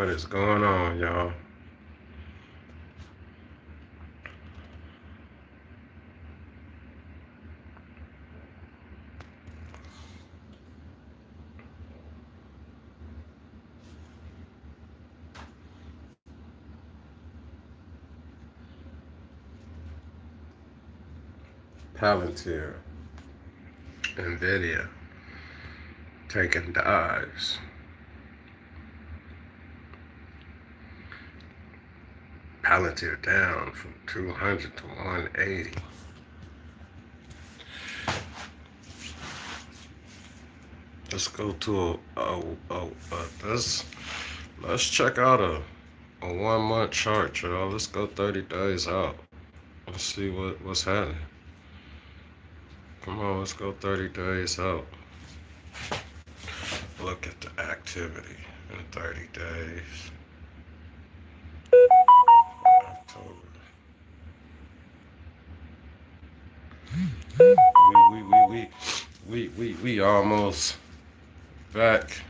What is going on, y'all? Palantir, Nvidia, taking dives. Palantir down from 200 to 180. Let's go to let's check out a 1 month chart, y'all. Let's go 30 days out. Let's see what's happening. Come on, let's go 30 days out. Look at the activity in 30 days. October. We almost back.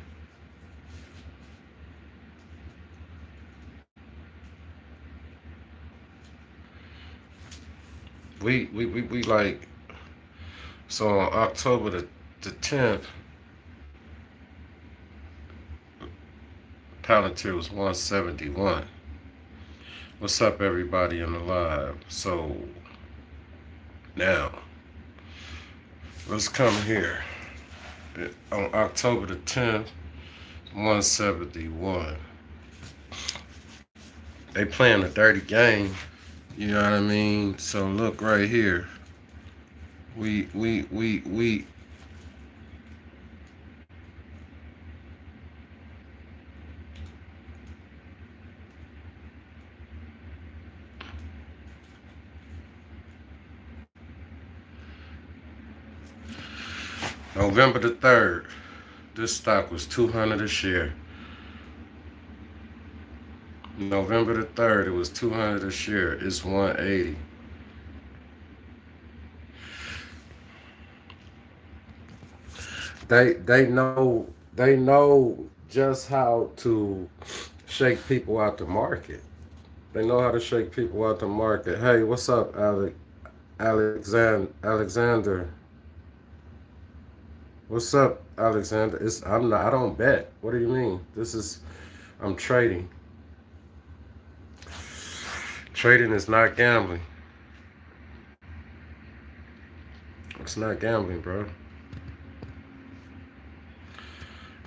We like, so on October the 10th, Palantir was 171. What's up, everybody in the live? So now let's come here. On October the 10th, 171. They playing a dirty game. You know what I mean? So look right here. We November the 3rd, this stock was 200 a share. November the 3rd, it was 200 a share. It's 180. They know just how to shake people out the market. They know how to shake people out the market. Hey, what's up, Alexander? What's up, Alexander? I don't bet. What do you mean? I'm trading. Trading is not gambling. It's not gambling, bro.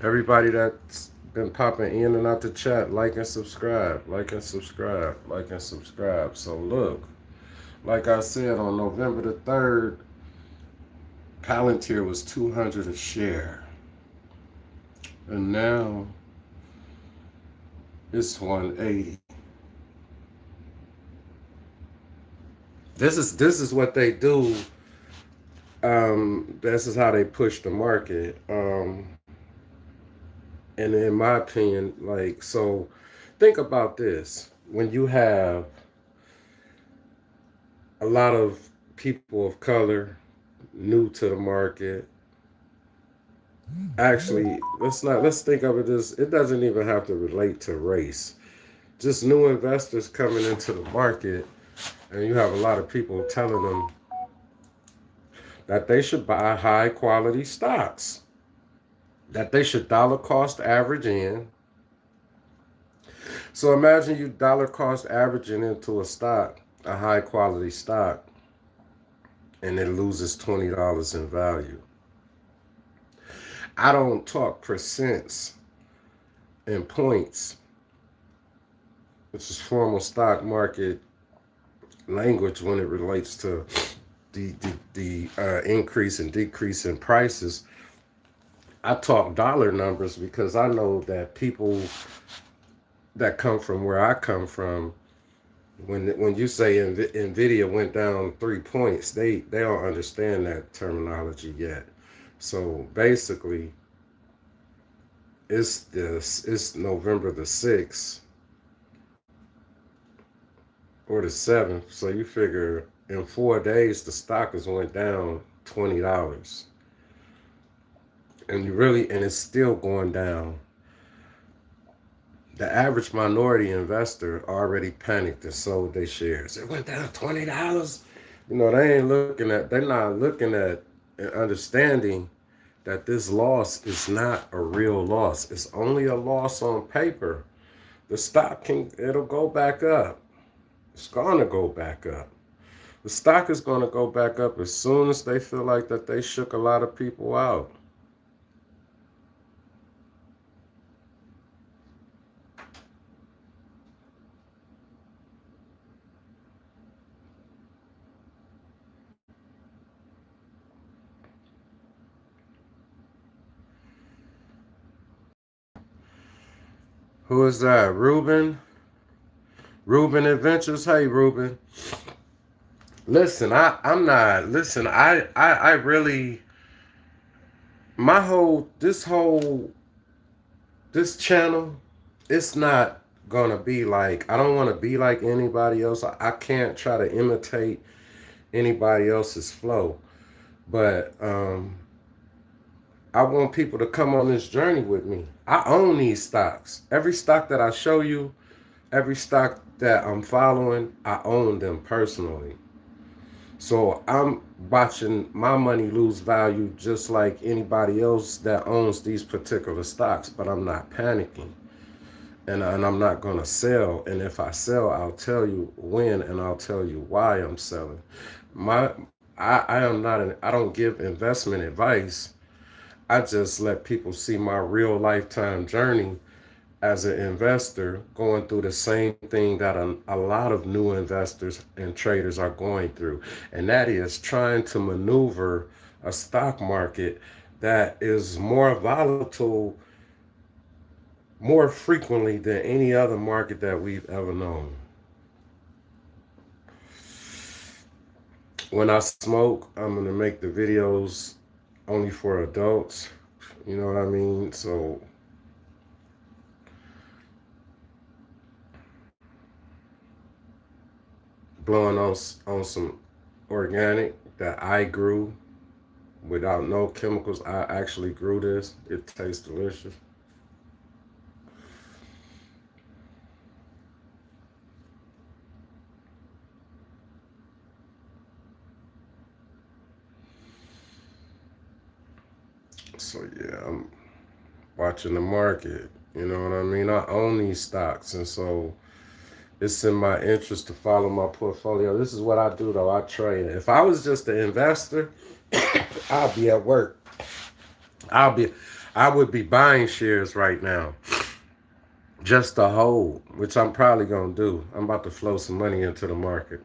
Everybody that's been popping in and out the chat, like and subscribe, like and subscribe, like and subscribe. So look, like I said, on November the 3rd, Palantir was 200 a share. And now it's 180. This is what they do. This is how they push the market. And in my opinion, like, so think about this. When you have a lot of people of color new to the market, actually, let's think of it as, it doesn't even have to relate to race. Just new investors coming into the market, and you have a lot of people telling them that they should buy high quality stocks, that they should dollar cost average in. So imagine you dollar cost averaging into a stock, a high quality stock, and it loses $20 in value. I don't talk percents and points, which is formal stock market language when it relates to the increase and decrease in prices. I talk dollar numbers because I know that people that come from where I come from, when you say Nvidia went down 3 points, they don't understand that terminology yet. So basically, it's November the 6th or the 7th. So you figure in 4 days the stock has went down $20. And it's still going down. The average minority investor already panicked and sold their shares. It went down $20. They ain't looking at. They're not looking at and understanding that this loss is not a real loss. It's only a loss on paper. The stock it'll go back up. It's gonna go back up. The stock is gonna go back up as soon as they feel like that they shook a lot of people out. Who is that? Ruben? Ruben Adventures? Hey, Ruben. Listen, I'm not. Listen, I really. My this channel, it's not gonna be like, I don't want to be like anybody else. I can't try to imitate anybody else's flow. But I want people to come on this journey with me. I own these stocks. Every stock that I show you, every stock that I'm following, I own them personally. So I'm watching my money lose value just like anybody else that owns these particular stocks, but I'm not panicking. And I'm not going to sell. And if I sell, I'll tell you when and I'll tell you why I'm selling. My I am not I don't give investment advice. I just let people see my real lifetime journey as an investor, going through the same thing that a lot of new investors and traders are going through. And that is trying to maneuver a stock market that is more volatile more frequently than any other market that we've ever known. When I smoke, I'm going to make the videos only for adults. You know what I mean? So blowing on some organic that I grew without no chemicals. I actually grew this. It tastes delicious. So yeah, I'm watching the market. You know what I mean? I own these stocks, and so it's in my interest to follow my portfolio. This is what I do though. I trade. If I was just an investor, I'll be at work. I'll be I would be buying shares right now just to hold, which I'm probably gonna do. I'm about to flow some money into the market.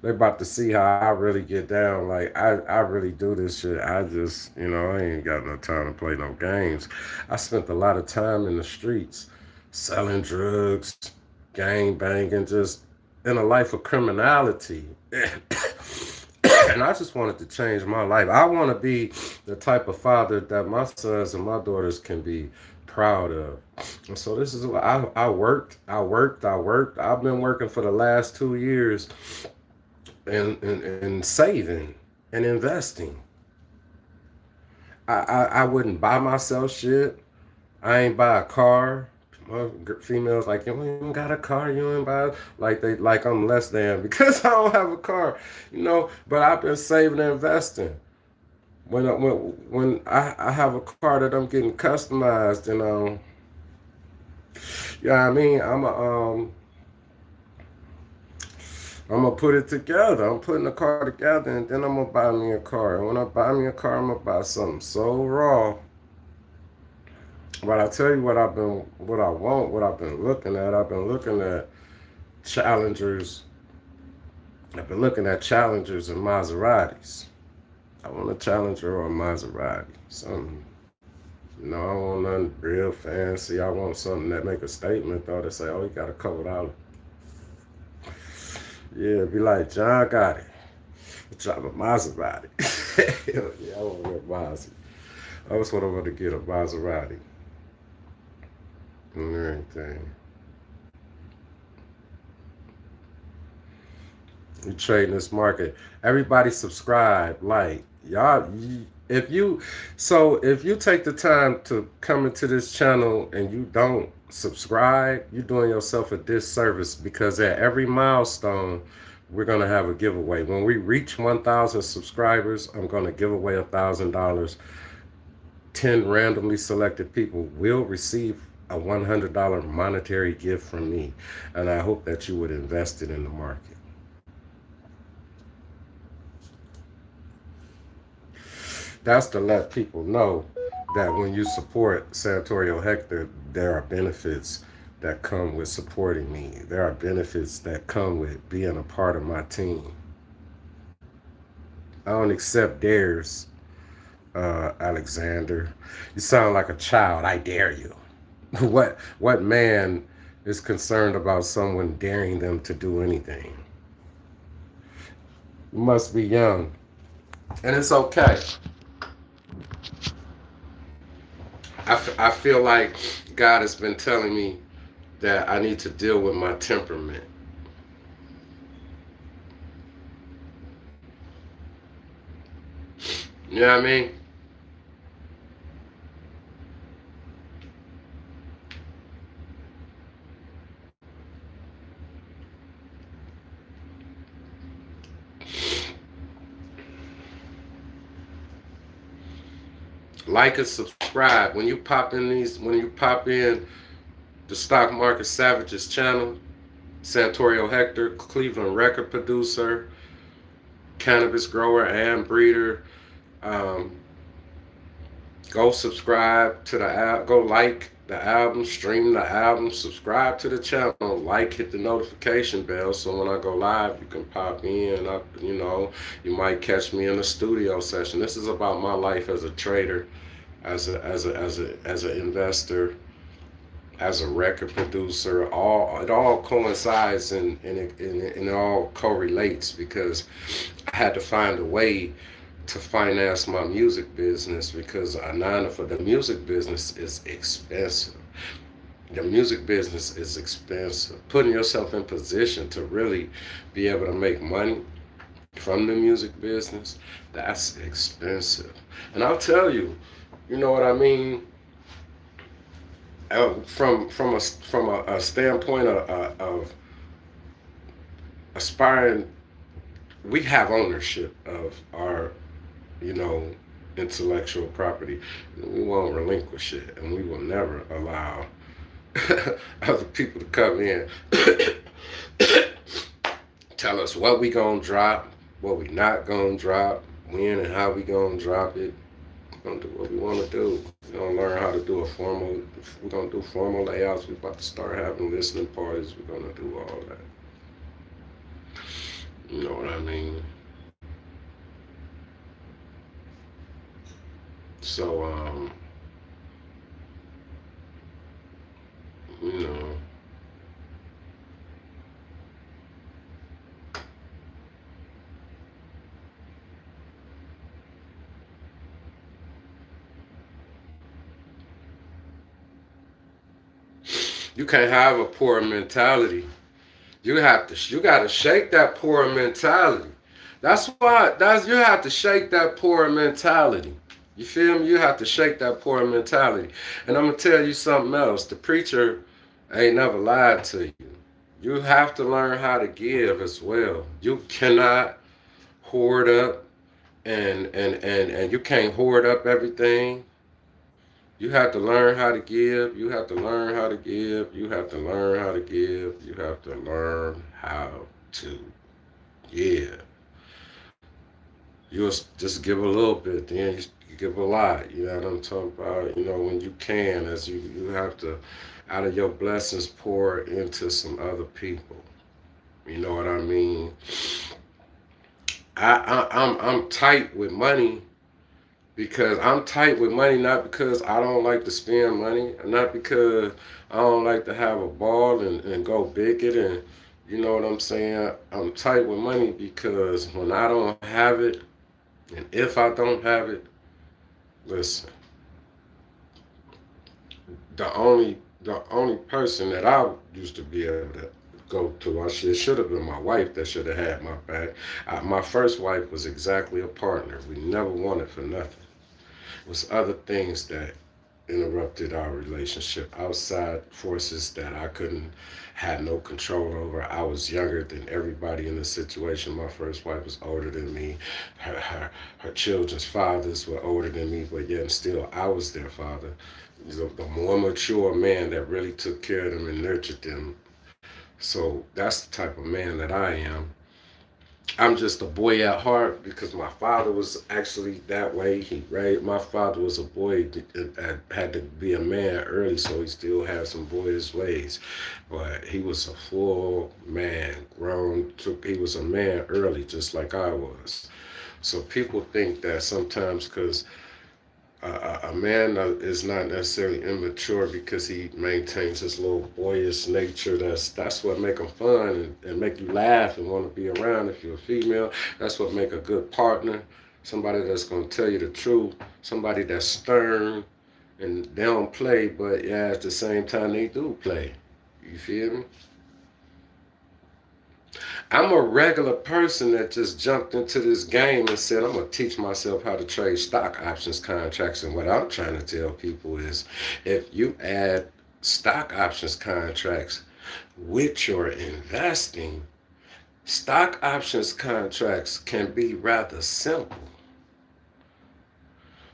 They're about to see how I really get down. Like I really do this shit. I just, I ain't got no time to play no games. I spent a lot of time in the streets selling drugs, gang banging, just in a life of criminality. And I just wanted to change my life. I want to be the type of father that my sons and my daughters can be proud of. And so this is what I worked. I've been working for the last 2 years and saving and investing. I wouldn't buy myself shit. I ain't buy a car. My females like, you ain't got a car, you ain't buy, like I'm less than because I don't have a car, But I've been saving and investing. When I have a car that I'm getting customized, yeah, I mean, I'm gonna put it together. I'm putting the car together, and then I'm gonna buy me a car. And when I buy me a car, I'm gonna buy something so raw. But I tell you what I want, what I've been looking at. I've been looking at Challengers. I've been looking at Challengers and Maseratis. I want a Challenger or a Maserati. Something. I don't want nothing real fancy. I want something that make a statement though. To say, oh, you got a couple dollars. Yeah, be like John got it. Drive a Maserati. Hell yeah, I want to get a Maserati. I just want to get a Maserati and everything. You trading this market. Everybody subscribe, like y'all. If you if you take the time to come into this channel and you don't subscribe, you're doing yourself a disservice, because at every milestone we're gonna have a giveaway. When we reach 1,000 subscribers, I'm gonna give away $1,000. 10 randomly selected people will receive a $100 monetary gift from me, and I hope that you would invest it in the market. That's to let people know that when you support Santorio Hector, there are benefits that come with supporting me. There are benefits that come with being a part of my team. I don't accept dares, Alexander. You sound like a child. I dare you. What man is concerned about someone daring them to do anything? You must be young, and it's okay. I feel like God has been telling me that I need to deal with my temperament. You know what I mean? Like and subscribe. When you pop in the Stock Market Savages channel, Santorio Hector, Cleveland record producer, cannabis grower and breeder. Um, Go subscribe to the app. Go like the album, stream the album, subscribe to the channel, like, hit the notification bell, so when I go live, you can pop in. You might catch me in a studio session. This is about my life as a trader, as an investor, as a record producer. It all coincides and it all correlates, because I had to find a way to finance my music business, because for the music business is expensive. The music business is expensive. Putting yourself in position to really be able to make money from the music business, that's expensive. And I'll tell you, you know what I mean. From a standpoint of aspiring, we have ownership of our, you know, intellectual property. We won't relinquish it, and we will never allow other people to come in, tell us what we gonna drop, what we not gonna drop, when and how we gonna drop it. We're gonna do what we want to do. We're gonna learn how to do a formal. We're gonna do formal layouts. We're about to start having listening parties. We're gonna do all that. You know what I mean? So, you know, you can't have a poor mentality. You gotta shake that poor mentality. You have to shake that poor mentality. You feel me? You have to shake that poor mentality. And I'm gonna tell you something else. The preacher ain't never lied to you. You have to learn how to give as well. You cannot hoard up, and you can't hoard up everything. You have to learn how to give. You have to learn how to give. You have to learn how to give. You have to learn how to give. You'll just give a little bit, then you give a lot. You know what I'm talking about? You know, when you can, as you have to, out of your blessings, pour into some other people. You know what I mean? I'm tight with money, because I'm tight with money, not because I don't like to spend money, not because I don't like to have a ball and go big it, and you know what I'm saying. I'm tight with money because when I don't have it, and if I don't have it, listen, the only person that I used to be able to go to, should have been my wife that should have had my back. My first wife was exactly a partner. We never wanted for nothing. It was other things that interrupted our relationship, outside forces that I couldn't had no control over. I was younger than everybody in the situation. My first wife was older than me. Her children's fathers were older than me, but yet and still I was their father. The more mature man that really took care of them and nurtured them. So that's the type of man that I am. I'm just a boy at heart because my father was actually that way. He raised my father was a boy that had to be a man early, so he still had some boyish ways. But he was a full man, grown. He was a man early, just like I was. So people think that sometimes because a man is not necessarily immature because he maintains his little boyish nature. That's what make him fun and make you laugh and want to be around. If you're a female, that's what make a good partner. Somebody that's gonna tell you the truth. Somebody that's stern and they don't play, but yeah, at the same time they do play. You feel me? I'm a regular person that just jumped into this game and said, I'm going to teach myself how to trade stock options contracts. And what I'm trying to tell people is if you add stock options contracts with your investing, stock options contracts can be rather simple.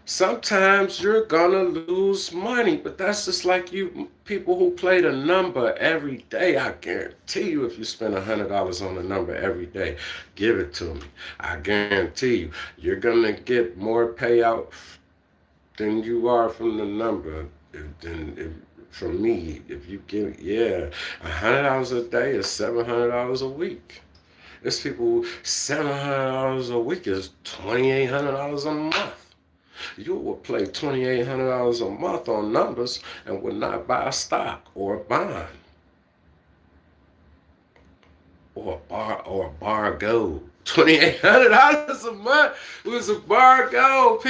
Sometimes you're gonna lose money, but that's just like you people who play the number every day. I guarantee you, if you spend $100 on the number every day, give it to me. I guarantee you, you're gonna get more payout than you are from the number. From me, if you give, yeah, $100 a day is $700 a week. There's people $700 a week is $2,800 a month. You would play $2,800 a month on numbers and would not buy a stock or a bond or a bar of gold. $2,800 a month was a bar of gold.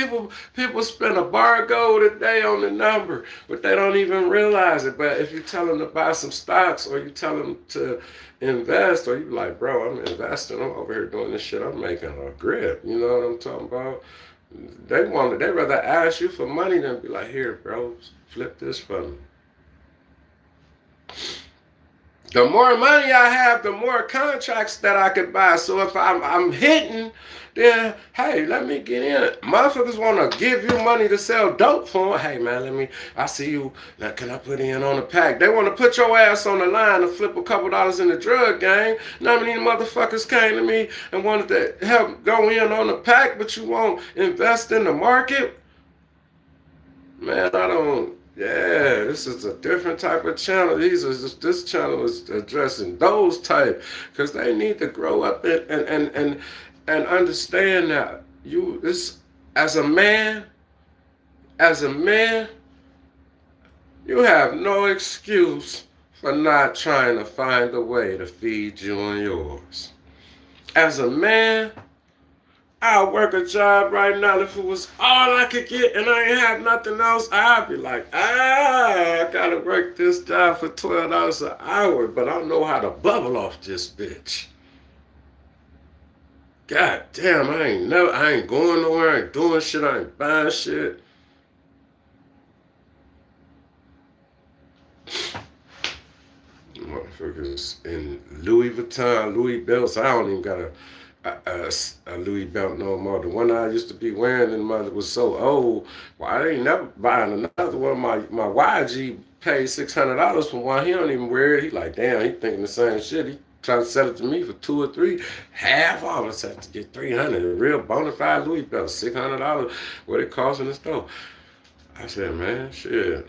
People spend a bar of gold a day on the number, but they don't even realize it. But if you tell them to buy some stocks or you tell them to invest, or you like, bro, I'm investing. I'm over here doing this shit. I'm making a grip. You know what I'm talking about? They rather ask you for money than be like, here, bro, flip this for me. The more money I have, the more contracts that I could buy. So if I'm hitting, then hey, let me get in. Motherfuckers want to give you money to sell dope for them. Hey man, I see you. Now can I put in on a pack? They want to put your ass on the line to flip a couple dollars in the drug game. Now many motherfuckers came to me and wanted to help go in on the pack, but you won't invest in the market. Man, I don't. Yeah, this is a different type of channel. This channel is addressing those type because they need to grow up and understand that you this as a man, as a man, you have no excuse for not trying to find a way to feed you and yours. As a man, I'll work a job right now. If it was all I could get and I ain't have nothing else, I'd be like, I gotta work this job for $12 an hour, but I know how to bubble off this bitch. God damn, I ain't going nowhere, I ain't doing shit, I ain't buying shit. Motherfuckers in Louis Vuitton, Louis belts. I don't even got a Louis belt no more. The one I used to be wearing and mother was so old. Well, I ain't never buying another one. My YG paid $600 for one. He don't even wear it. He like, damn, he thinking the same shit. He trying to sell it to me for 2 or 3. Half of us have to get 300. A real bona fide Louis belt, $600. What it cost in the store. I said, man, shit.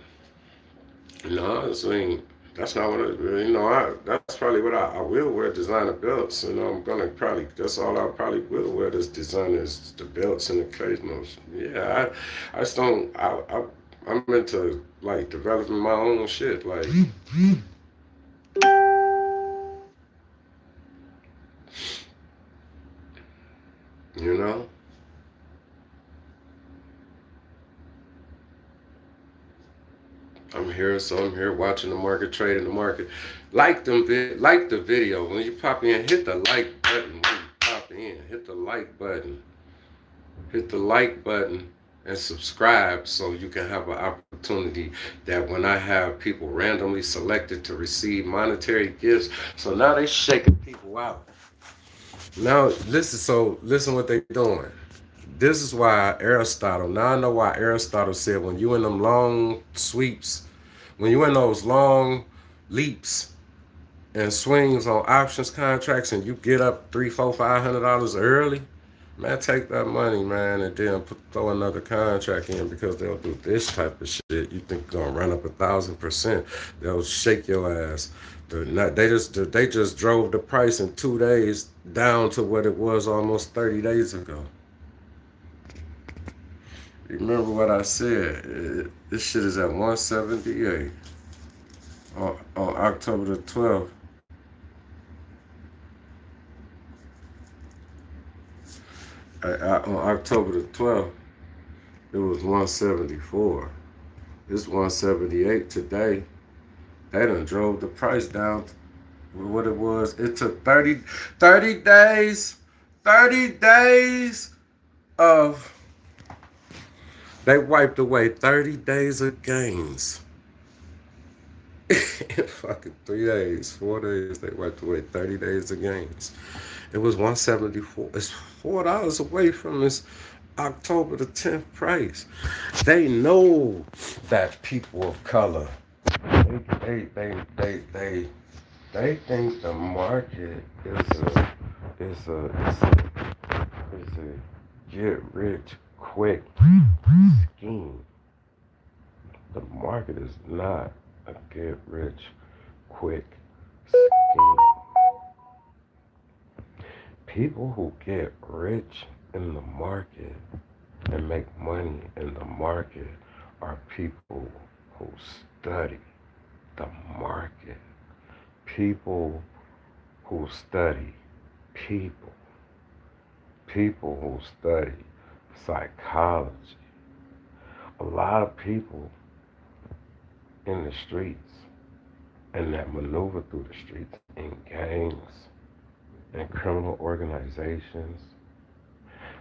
No, that's not what that's probably what I will wear, designer belts. I'm gonna probably, that's all I probably will wear, this designers, the belts and the occasionals. Yeah, I just don't, I'm into like developing my own shit, like, you know? I'm here watching the market, trading the market. Like the video. When you pop in, hit the like button. When you pop in, hit the like button. Hit the like button. and subscribe so you can have an opportunity that when I have people randomly selected to receive monetary gifts, so now they shaking people out. Now listen what they doing. This is why Aristotle. Now I know why Aristotle said when you in them long sweeps, when you in those long leaps and swings on options contracts, and you get up three, four, $500 early, man, take that money, man, and then throw another contract in because they'll do this type of shit. You think you're gonna run up 1,000%? They'll shake your ass. They just drove the price in 2 days down to what it was almost 30 days ago. Remember what I said? This shit is at 178 on October the 12th. On October the 12th, it was 174. It's 178 today. They done drove the price down to what it was. It took 30 days, 30 days of, they wiped away 30 days of gains. In fucking 3 days, 4 days, they wiped away 30 days of gains. It was 174. It's $4 away from this October the 10th price. They know that people of color, they, they, they, they, they, they think the market is a get rich quick scheme. The market is not a get rich quick scheme. People who get rich in the market and make money in the market are people who study the market. People who study people. People who study psychology. A lot of people in the streets and that maneuver through the streets in gangs and criminal organizations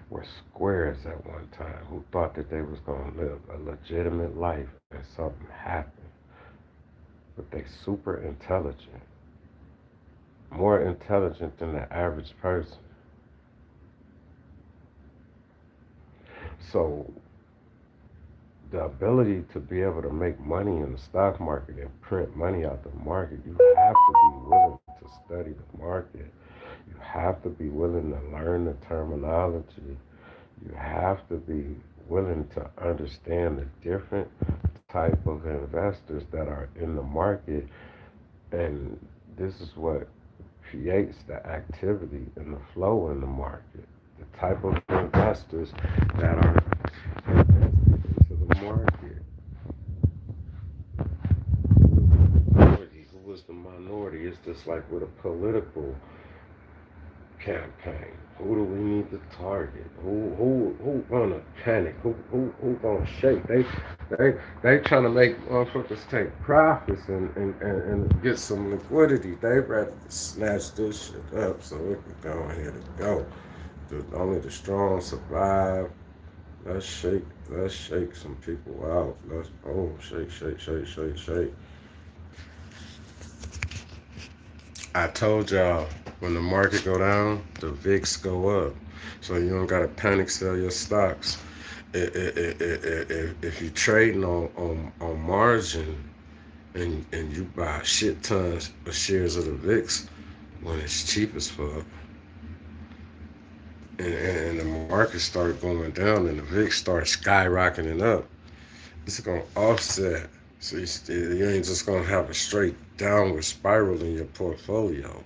were squares at one time who thought that they was going to live a legitimate life and something happened. But they super intelligent, more intelligent than the average person. So the ability to be able to make money in the stock market and print money out the market, you have to be willing to study the market. You have to be willing to learn the terminology. You have to be willing to understand the different type of investors that are in the market. And this is what creates the activity and the flow in the market. The type of investors that are invested into the market. Who was the minority? It's just like with a political campaign. Who do we need to target? Who gonna panic? Who gonna shake? They trying to make motherfuckers take profits and get some liquidity. They rather snatch this shit up so it can go ahead and go. Only the strong survive. Let's shake some people out. Let's shake. I told y'all when the market go down, the VIX go up. So you don't gotta panic sell your stocks. If you trading on margin and you buy shit tons of shares of the VIX when it's cheap as fuck, and the market start going down and the VIX starts skyrocketing up, it's gonna offset. So you ain't just gonna have a straight downward spiral in your portfolio.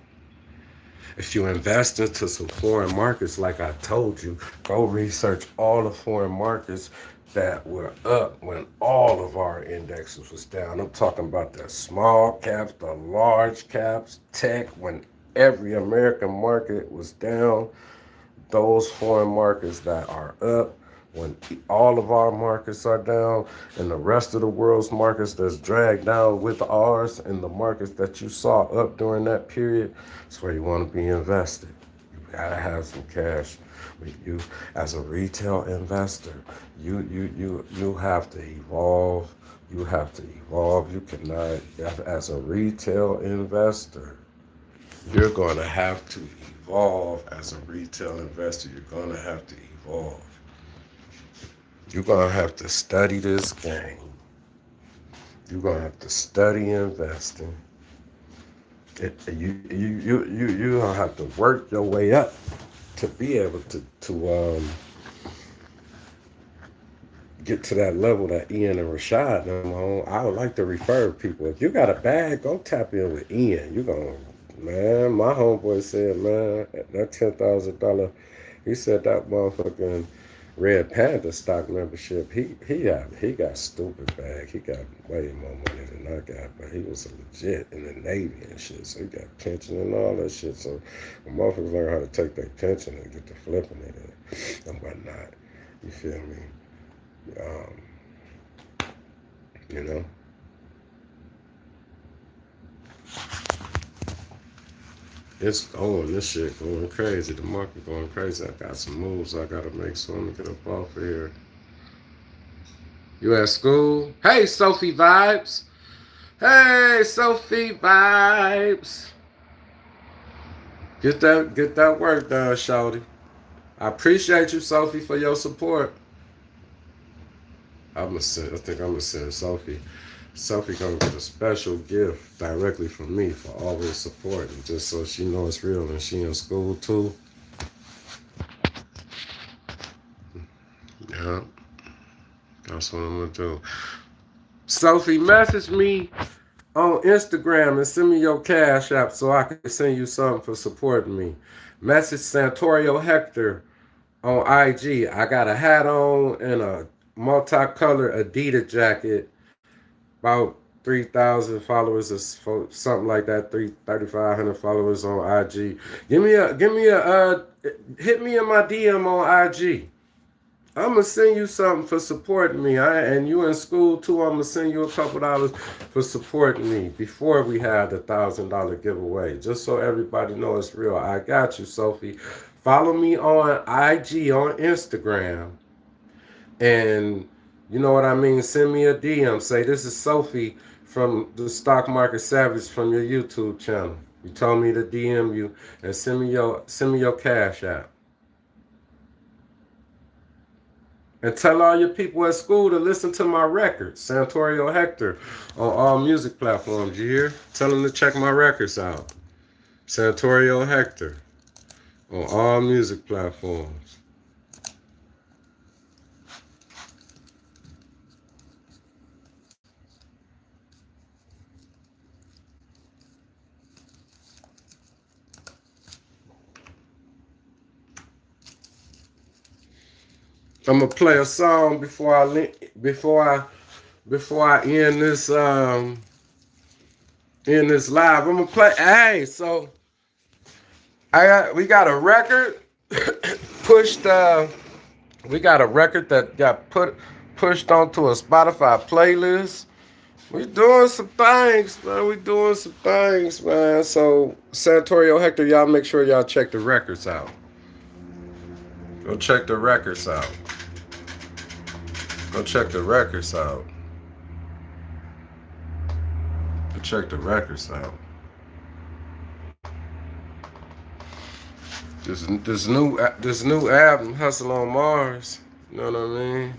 If you invest into some foreign markets, like I told you, go research all the foreign markets that were up when all of our indexes was down. I'm talking about the small caps, the large caps, tech, when every American market was down. Those foreign markets that are up, when all of our markets are down, and the rest of the world's markets that's dragged down with ours, and the markets that you saw up during that period, that's where you want to be invested. gotta have some cash with you as a retail investor. You have to evolve. You have to evolve. You cannot, as a retail investor, you're going to have to evolve as a retail investor. You're going to have to evolve. You're going to have to study this game. You're going to have to study investing. You don't have to work your way up to be able to get to that level that Ian and Rashad on. I would like to refer people. If you got a bag, go tap in with Ian. You gonna, man, my homeboy said, man, that $10,000, he said that motherfucking Red Panther stock membership, he got stupid bag. He got way more money than I got, but he was legit in the Navy and shit. So he got pension and all that shit. So when motherfuckers learn how to take their pension and get to flipping it and whatnot, you feel me? You know. It's going, this shit going crazy. The market going crazy. I got some moves I gotta make, so I'm gonna get up off of here. You at school? Hey, Sophie Vibes. Hey, Sophie Vibes. Get that work done, shawty. I appreciate you, Sophie, for your support. I think I'm gonna send Sophie. Sophie gonna get a special gift directly from me for always supporting, just so she knows it's real and she in school too. Yeah, that's what I'm gonna do. Sophie, message me on Instagram and send me your Cash App so I can send you something for supporting me. Message Santorio Hector on IG. I got a hat on and a multicolored Adidas jacket. About 3,000 followers or something like that. 3,500 followers on IG. Hit me in my DM on IG. I'm gonna send you something for supporting me. And you in school too. I'm gonna send you a couple dollars for supporting me before we had the $1,000 giveaway. Just so everybody knows it's real. I got you, Sophie. Follow me on IG on Instagram, and you know what I mean? Send me a DM. Say, this is Sophie from the Stock Market Savage from your YouTube channel. You told me to DM you and send me your Cash App. And tell all your people at school to listen to my records, Santorio Hector, on all music platforms. You hear? Tell them to check my records out. Santorio Hector on all music platforms. I'm gonna play a song before I end this live. I'm gonna play. Hey, so we got a record pushed. We got a record that got pushed onto a Spotify playlist. We doing some things, man. So Santorio Hector, y'all make sure y'all check the records out. Go check the records out. Go check the records out. Go check the records out. This new album, Hustle on Mars. You know what I mean?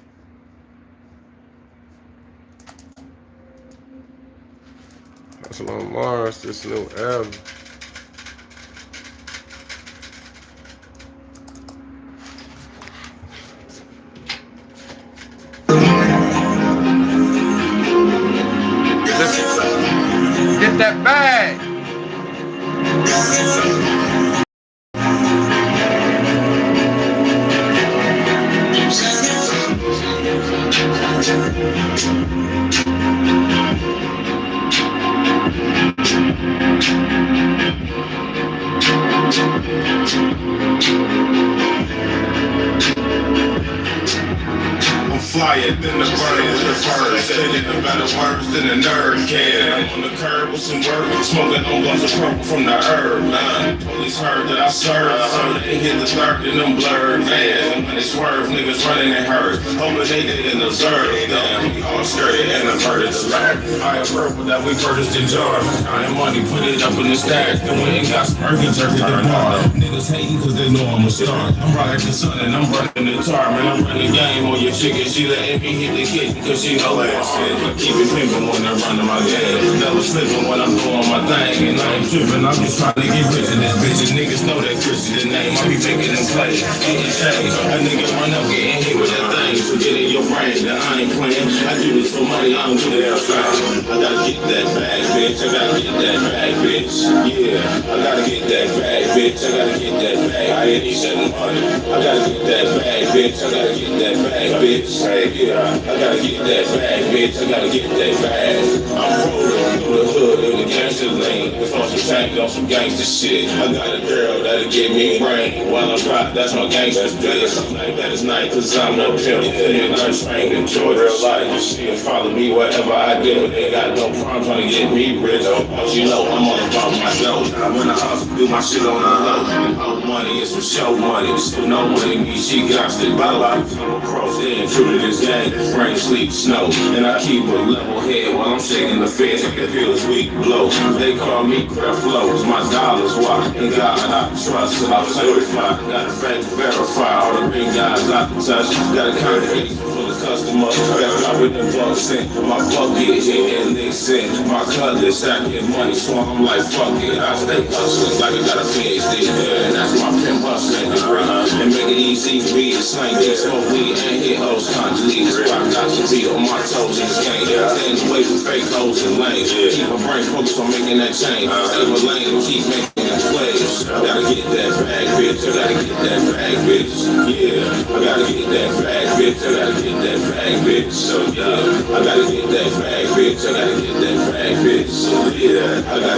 Hustle on Mars. This new album. Get that bag. flyer than the bird with the fur. Spitting the better words than a nerd can. I'm on the curb with some work, smoking on blunts of purple from the herb. Police heard that I served, so they hit the dirt in them blurred vans. When they swerve, niggas running and hurt, hoping they didn't observe. Damn, we all skirted and averted the lack. I have purple that we purchased in jars. I am money, put it up in the stack. Then we ain't got some Erkin jerky to the bar. Niggas hating cause they know I'm a star. I'm bright like the sun and I'm running the tar. Man, I'm running the game on your chicken. She letting me hit the kitchen cause she know what I'm saying. Keep it pimpin' when I'm running my game. Never slippin' when I'm doing my thing. And I ain't trippin', I'm just trying to get rich in this bitch. And niggas know that Chrissy the name. I be making them play, getting change. A nigga run up, getting hit with that thing. So get in your brain that I ain't playing. I do this for money, I don't do it for fame. I gotta get that bag, bitch. I gotta get that bag, bitch. Yeah, I gotta get that bag, bitch. I gotta get that bag. I ain't even money. I gotta get that bag, bitch. I gotta get that bag, bitch. Yeah, I gotta get that bag, bitch. I gotta get that bag. I'm rolling through the hood in the gangster lane. With on some tank on some gangster shit. I got a girl that'll give me brain. While I'm rock, that's my gangster bitch. Like that is night, cause I'm no pimp. And I'm trained in Georgia life. She'll follow me wherever I do. They got no problem trying to get me rich. But you know, I'm all about my dough. When I hustle, do my shit on the low. Money is for show money. So no money means she got to go. I'm across there, true to this game. Rain, sleep, snow. And I keep a level head while I'm shaking the fence. Like it feels weak blow. They call me crap flows. My dollars why. And God, I trust. And I'm certified. Got a bank to verify. All the ring guys I can touch. Got a confidence for the customer. Got top with the bucks in. My bucket hit and listen. My cutlass stacking money. So I'm like, fuck it. I stay hustling like I got a PhD. And that's my pimp hustling degree. And make it easy for me to slang this. Smoke weed and hit hoes constantly. I got to be on my toes in this game. Stand away from fake hoes and lanes. Keep my brain focused on making that change. Stay with lane and keep making them plays. I gotta get that bag, bitch. I gotta get that bag, bitch. Yeah, I gotta get that bag, bitch. I gotta get that bag, bitch. So yeah, I gotta get that bag, bitch. I gotta get that bag, bitch. So yeah, I gotta